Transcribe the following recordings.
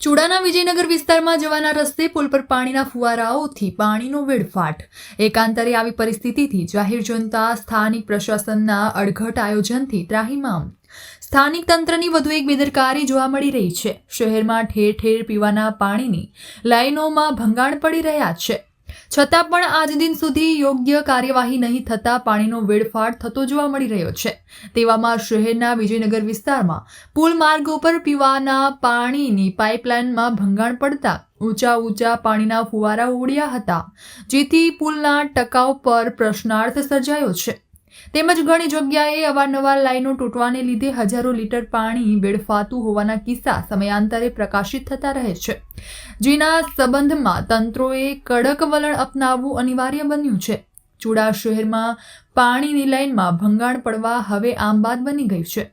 ચુડાના વિજયનગર વિસ્તારમાં જવાના રસ્તે પુલ પર પાણીના ફુવારાઓથી પાણીનો વેડફાટ. એકાંતરે આવી પરિસ્થિતિથી જાહેર જનતા સ્થાનિક પ્રશાસનના અડઘટ આયોજનથી ત્રાહિમામ. સ્થાનિક તંત્રની વધુ એક બેદરકારી જોવા મળી રહી છે. શહેરમાં ઠેર ઠેર પીવાના પાણીની લાઈનોમાં ભંગાણ પડી રહ્યા છે. છતાં પણ આજ દિન સુધી યોગ્ય કાર્યવાહી નહીં થતાં પાણીનો વેડફાટ થતો જોવા મળી રહ્યો છે. તેવામાં શહેરના વિજયનગર વિસ્તારમાં પુલ માર્ગ ઉપર પીવાના પાણીની પાઇપલાઇનમાં ભંગાણ પડતા ઊંચા પાણીના ફુવારા ઉડ્યા હતા, જેથી પુલના ટકાઉ પર પ્રશ્નાર્થ સર્જાયો છે. તેમજ ઘણી જગ્યાએ અવારનવાર લાઈનો તૂટવાને લીધે હજારો લીટર પાણી વેડફાતું હોવાના કિસ્સા સમયાંતરે પ્રકાશિત થતા રહે છે, જેના સંબંધમાં તંત્રોએ કડક વલણ અપનાવવું અનિવાર્ય બન્યું છે. ચુડા શહેરમાં પાણીની લાઈનમાં ભંગાણ પડવા હવે આમ વાત બની ગઈ છે.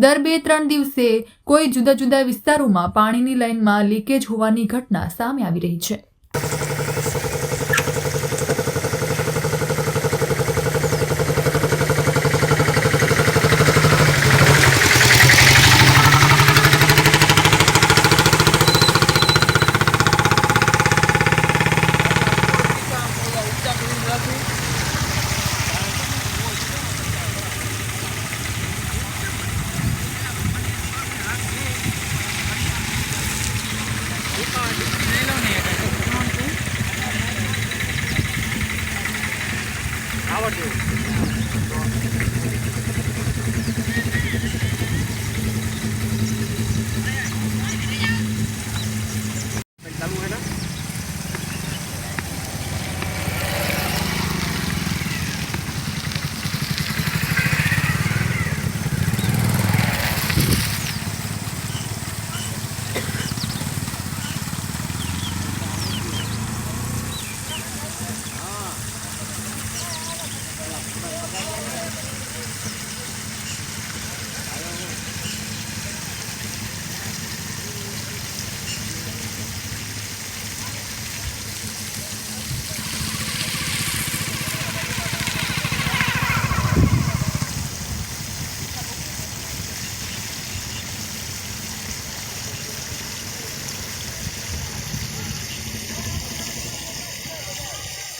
દર 2-3 દિવસે કોઈ જુદા જુદા વિસ્તારોમાં પાણીની લાઈનમાં લીકેજ હોવાની ઘટના સામે આવી રહી છે.